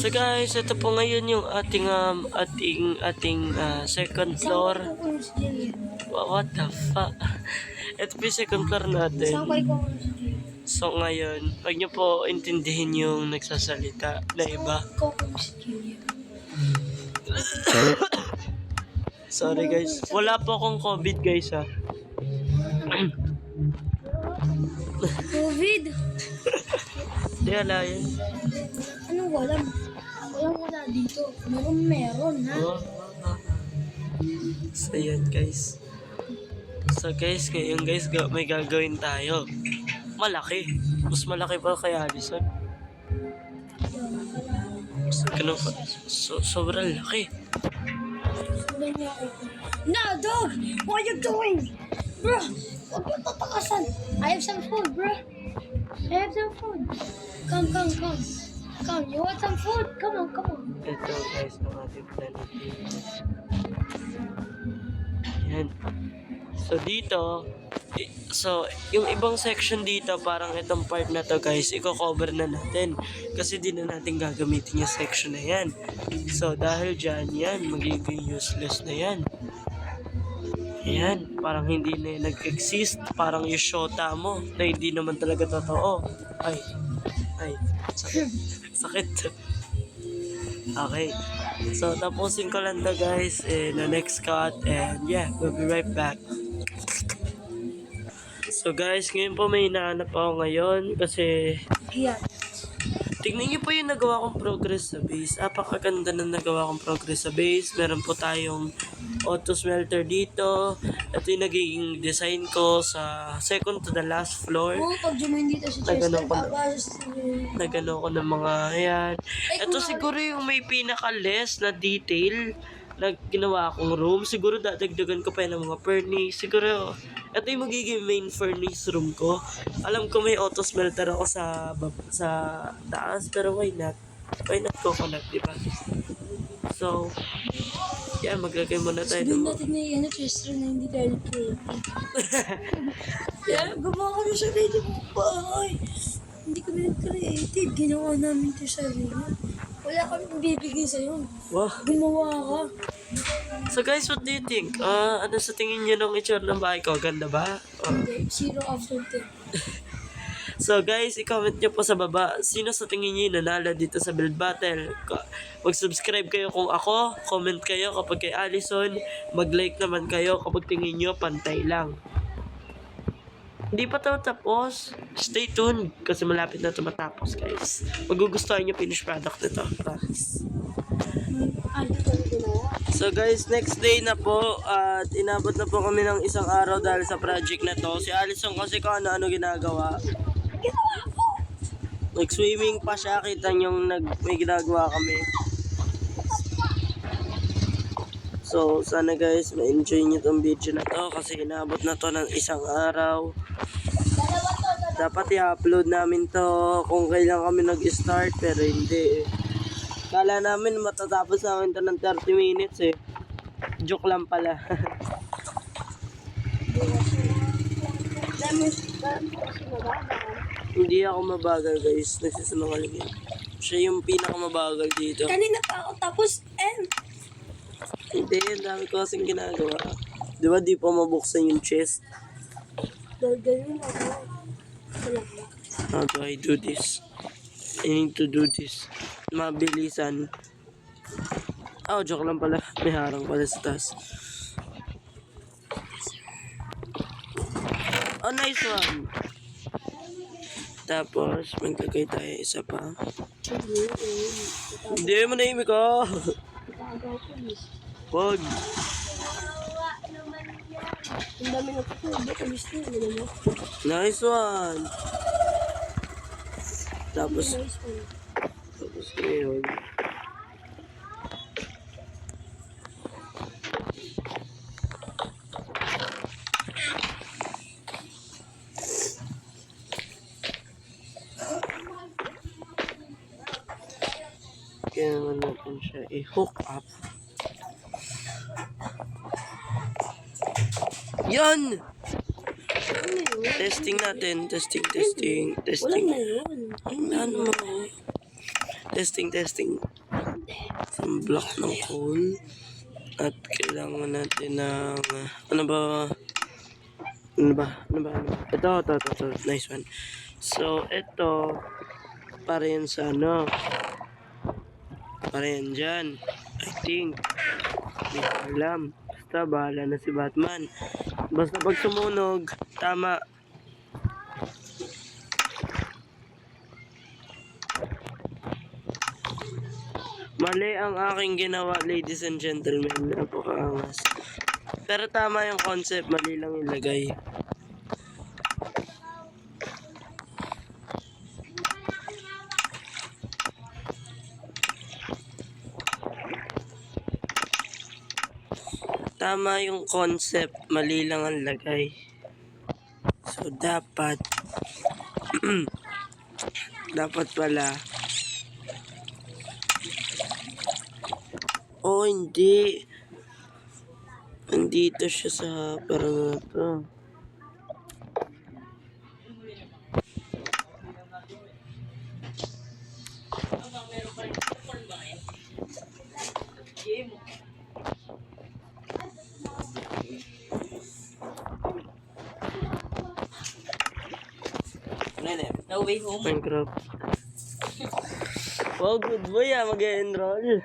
So guys, ito po ngayon yung ating second floor. What the fuck? Ito po yung second floor natin. So ngayon, wag niyo po intindihin yung nagsasalita na iba. Sorry guys. Wala po akong COVID guys ha. COVID? Di ala yun. Anong walang? Walang wala dito. Meron ha? So yan guys. So guys, ngayon guys, may gagawin tayo. Malaki. Mas malaki pa kay Allison. Ganun pa. Sobrang laki. No, dog! What are you doing? Bro, huwag mo tatakasan. I have some food, bro. I have some food. Come. Come, you want some food? Come on. Ito guys, ang ating planet dito. Yan. So dito, yung ibang section dito, parang itong part na to guys, i-cover na natin. Kasi di na natin gagamitin yung section na yan. So dahil dyan, yan, magiging useless na yan. Yan, parang hindi na yung nag-exist. Parang yung shota mo na hindi naman talaga totoo. Ay, sakit. Okay. So, tapusin ko lang to guys in the next cut. And yeah, we'll be right back. So guys, ngayon po may hinahanap ako ngayon kasi Yan. tignan niyo po yung nagawa kong progress sa base. Apakaganda na nagawa kong progress sa base. Meron po tayong auto smelter dito. Ito yung nagiging design ko sa second to the last floor. Pag jumain dito si Chester, Nagano ko ng mga ayan. Ito siguro yung may pinaka-less na detail na ginawa akong room. Siguro dadagdagan ko pa yun ng mga furnace. Siguro ito yung magiging main furnace room ko. Alam ko may auto smelter ako sa taas, pero why not? Why not coconut, diba? So, yeah, maglagay muna tayo. Sabihin natin na yan, Chester, na hindi tayo creative. Gumawa kami sa creative bahay. Hindi kami creative. Ginawa namin ito sa rin. Wala kami bibigay sa'yo. Wow. Gumawa ka. So guys, what do you think? Ano sa tingin niyo ng itsura ng bahay ko? Ganda ba? Hindi, 0 after 10. So guys, i-comment nyo po sa baba sino sa tingin nyo yung nanalo dito sa build battle. Mag-subscribe kayo kung ako, comment kayo kapag kay Allison, mag-like naman kayo kapag tingin nyo pantay lang. Hindi pa ito tapos. Stay tuned kasi malapit na ito matapos guys. Magugustuhan nyo finished product nito. Promise. So guys, next day na po at inabot na po kami ng isang araw dahil sa project na to. Si Allison kasi kung ano-ano ginagawa. Nag-swimming pa siya, kita niyong may ginagawa kami. So sana guys, ma-enjoy niyo tong video na to kasi inabot na to ng isang araw. Dapat i-upload namin to kung kailan kami nag-start pero hindi eh. Kala namin matatapos namin to ng 30 minutes eh. Joke lang pala. Hindi ako mabagal guys. Nagsisinungaling yan. Siya yung pinakamabagal dito. Kanina pa ako tapos, Hindi, ang dami ko kasing ginagawa. Di ba di pa mabuksan yung chest? Ganyan ako. How do I do this? I need to do this. Mabilisan. Oh, joke lang pala. May harang pala sa taas. Oh, nice one. Tapos, maglagay tayo isa pa. Hindi, manahimik ka. Wag. Ang dami na po. Kabis na. Nice one. Tapos ngayon. Kailangan natin siya i-hook up. Yan! Testing natin. Testing. Wala na yun. Ano mo? Testing. Isang block ng coal. At kailangan natin ng... Ano ba? Ito. Nice one. So, ito. Para yan sa ano. Para yan dyan. I think. Hindi ko alam. Basta, bahala na si Batman. Basta pag sumunog, tama. Mali ang aking ginawa, ladies and gentlemen. Napakaangas. Pero tama yung concept, mali lang ilagay. Tama yung concept, mali lang ang lagay. So, dapat pala. Oh, hindi. Nandito siya sa parang to. No way home. Minecraft. Wow, good boy mag-enroll.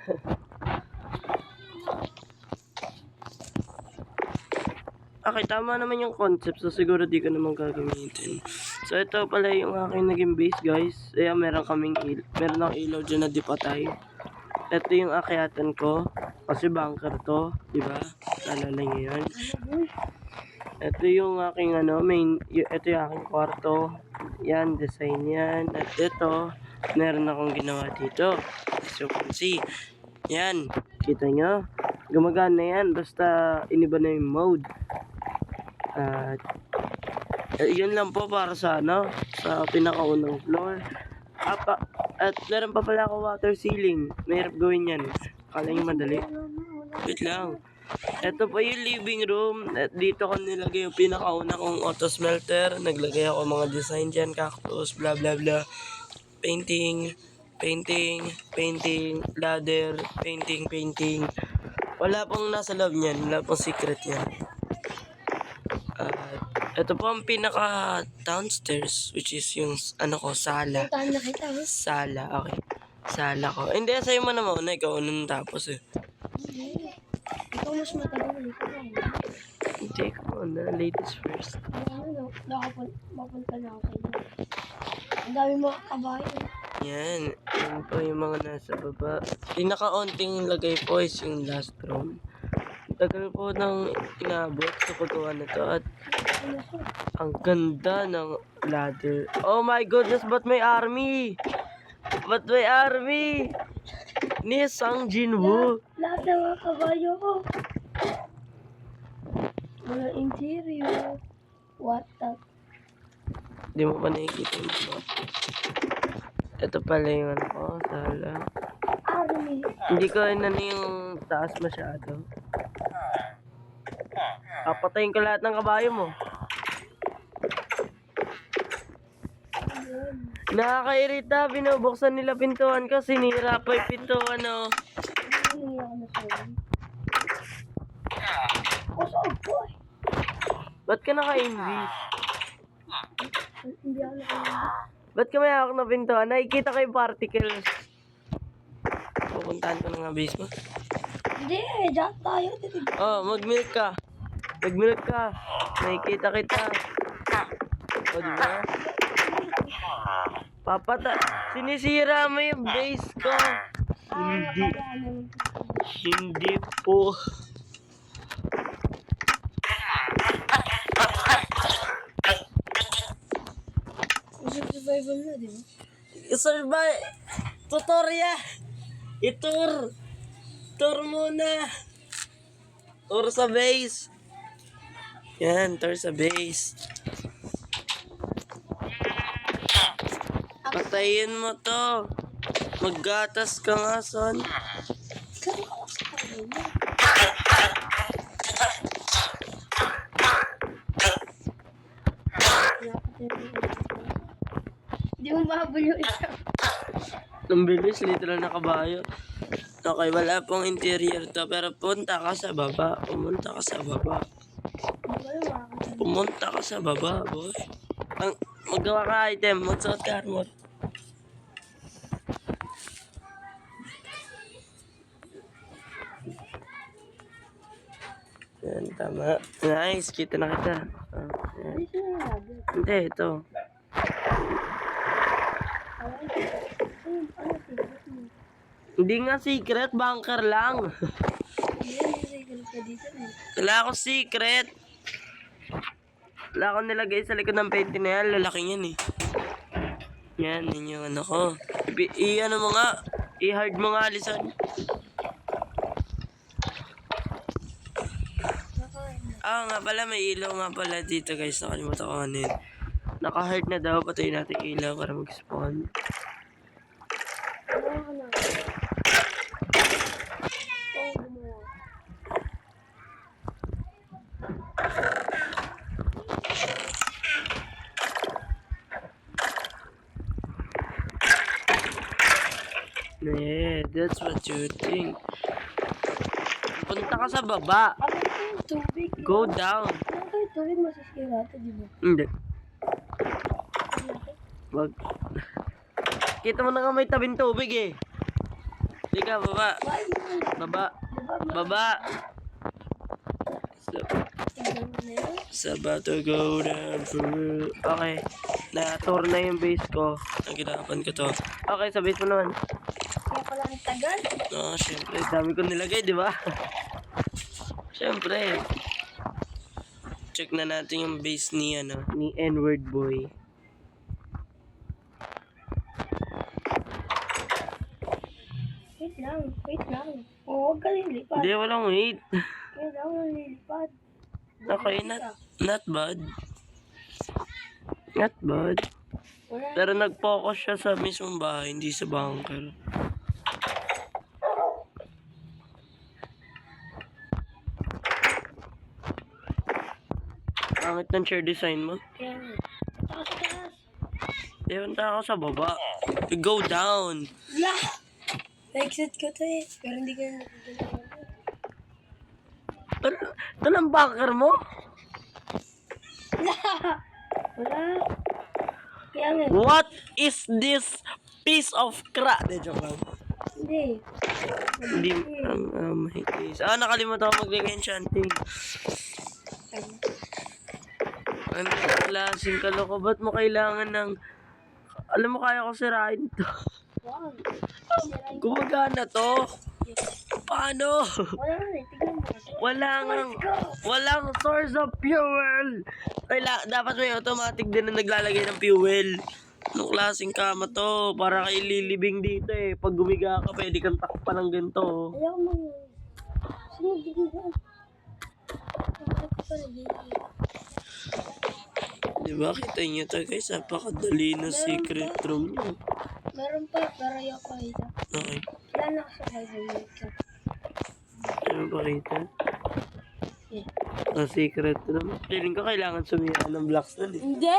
Okay, tama naman yung concept. So, siguro di ko naman gagamitin. So, ito pala yung aking naging base, guys. Ayan, meron ng ilaw dyan na di patay. Ito yung akyatan ko. Kasi bunker to. Diba? Naalala nyo yun. Ito yung aking ito yung aking kwarto. Yan, design yan. At ito, meron akong ginawa dito. As you can see. Yan, kita nyo? Gumagana yan, basta iniba na yung mode. At yun lang po para sa sa pinakaunang floor. At meron pa pala ako water ceiling. Mahirap gawin yan. Kala nyo madali. Wait lang. Ito po yung living room. At dito ko nilagay yung pinakauna kong auto smelter. Naglagay ako mga design dyan, cactus, blah blah blah. Painting, ladder, painting. Wala pong nasa loob niyan. Wala pong secret yan. Ito po ang pinaka downstairs, which is yung sala. Tahan na kita, ha? Sala, okay. Sala ko. Hindi, sa'yo mo naman una. Ikaw unang tapos eh. Ikaw mas matagal. Hindi, ikaw una. Ladies first. Mapunta na ako kayo. Ang dami mga kabayo. Yan. Yan po yung mga nasa baba. Pinaka-onting lagay po is yung last room. Tagal po ng inabot sa paggawa na to at ang ganda ng ladder. Oh my goodness, ba't may army? Ni Sang Jinwoo. Lahat ng mga kabayo ko. Mga interior. What the? Hindi mo pa nakikita yung map. Ito pala yung sala. Army. Hindi ko yung taas masyado. Papatayin ko lahat ng kabayo mo. Nakakairita, binubuksan nila pintuan ko, sinira pa yung pintuan, oh. Hindi ako nasunod. Kusog po eh. Ba't ka naka-invis? Hindi ako nasunod. Ba't ka may hawak na pintuan? Nakikita ko yung particles. Pupuntahan ko na nga base mo. Hindi, dyan tayo. Oh, mag-milk ka. Nakikita kita. O, diba? Sinisira mo yung base ko. Hindi po. Survival na, di ba? Survive. Tutorial. Tour muna. Tour sa base. Yan, tour sa base. Patayin mo to. Maggatas ka nga, son. Hindi mo mahabol yung isa. Ang bilis, literal na kabayo. Okay, wala pong interior to, pero punta ka sa baba. Pumunta ka sa baba. Pumunta ka sa baba, boy. Maggawa ka item, magsuot ka armor. Yan, tama. Nice, kita na kita. Yan. Hindi siya nalabi. Hindi, ito. Ano secret mo? Hindi nga secret, bunker lang. Hindi, may secret ka dito eh. Wala ako secret. Wala akong nilagay sa likod ng painting na yan. Lalaki yan eh. Yan, yun yung ano ko. I-ano mo nga. I-hard mo nga, Alison. Nga pala, may ilaw nga pala dito guys. Nakalimutan ko ano yun. Naka-heart na daw. Patayin natin yung ilaw para mag-spawn. Ano ka na? Oo, gumawa. Yeah, that's what you think. Punta ka sa baba. Ano yung tubig? Go down. Ano kayo tubig masisira ito, di ba? Hindi. Wag. Kita mo na nga may tabing tubig eh. Hindi ka, baba. Why yun? Baba. Baba. So, Tignan mo na yun. it's about to go down for real. Okay. Na-tour na yung base ko. Nagirapan ko to. Okay, sa base mo naman. Kaya pala ang tagal. Oo, syempre. Dami ko nilagay, di ba? Syempre. Check na natin yung base ni, ni N-word boy. Wait lang. Oo, huwag ka lilipad. Hindi, walang wait. Wait lang, walang lilipad. Okay, not bad. Not bad. Wala. Pero nag-focus siya sa mismong bahay, hindi sa bunker. Pangit ng chair design mo. Kaya nga. Punta ka sa taas. Punta ako sa baba. Go down. Wala! Na-exit ko to eh. Pero hindi ka na. Ito lang bunker mo? Wala! Wala! Kaya nga. What is this piece of crap? De, joke lang. Hindi. Hindi, nakalimutan ako maglagay enchanting. Ano klaseng kaloko? Ba't mo kailangan ng... Alam mo, kaya ko sirain to. Wow. Gumagana to. Paano? Wala nga eh. Tignan mo. Walang source of fuel. Dapat may automatic din na naglalagay ng fuel. Anong klaseng kama to? Para kay lilibing dito eh. Pag gumiga ka, pwede kang takpan ng ganito. Ayaw mo. Sino bigyan? Bakit ka nagiging? Diba, kita nyo to guys. Napakadali na secret room nyo. Meron pa, pero ayaw ko kita. Okay. Wala na ako sa helmet ka. Ano ba kita? Yeah. Ang secret room. Feeling ko kailangan sumiyan ng blocks na eh. Hindi!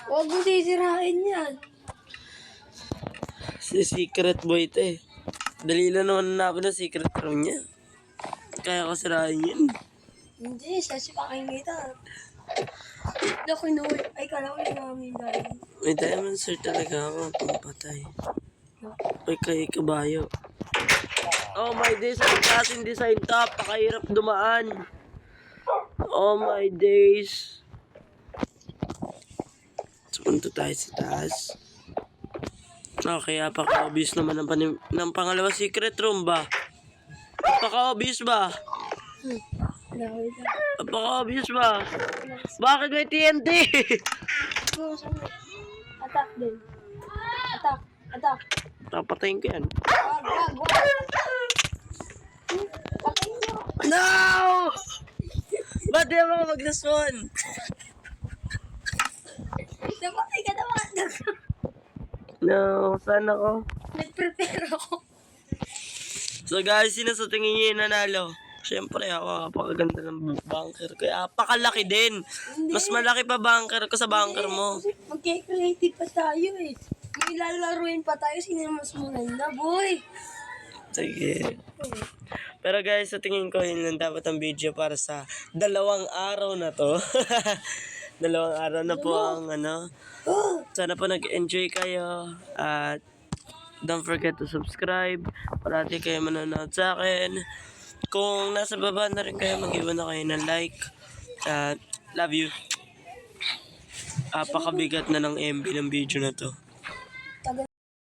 Huwag mo sisirain yan. Si secret boy ito eh. Dali lang naman na ng secret room niya. Kaya ko sirain yun. Hindi, sasipakin kita. Hindi ako inuwi. Ay, kala ko yung namin dahil. May diamond sword talaga ako. Pampatay. Ay, kay kabayo. Oh my days, ang klaseng design to. Pakahirap dumaan. Oh my days. So, punta tayo sa taas. Okay, apaka-obvious naman ng pangalawa secret room ba? Apaka-obvious ba? Wala ko ito. Apaka-obvious ba? Bakit may TNT? Attack din. Attack. Attack. Papatayin ko yan. Wag. Patayin mo. No! Ba't di ako mag-respawn? Napatay ka naman. No, saan ako? Nag-prepare ako. So guys, sino sa tingin niyo yung nanalo? Siyempre ako, apakaganda ng bunker. Kaya apakalaki din. Mas malaki pa bunker ko sa bunker mo. Mag-creative pa tayo eh. May lalaruin pa tayo. Sino yung mas maganda, boy? Sige. Pero guys, sa tingin ko, yun lang dapat ang video para sa 2 araw na to. 2 araw na po ang Sana po nag-enjoy kayo. At don't forget to subscribe. Parati kayo manonood sa akin. Kung nasa baba na rin kayo, mag-iwan na kayo ng like. Love you. Pakabigat na ng MB ng video na to.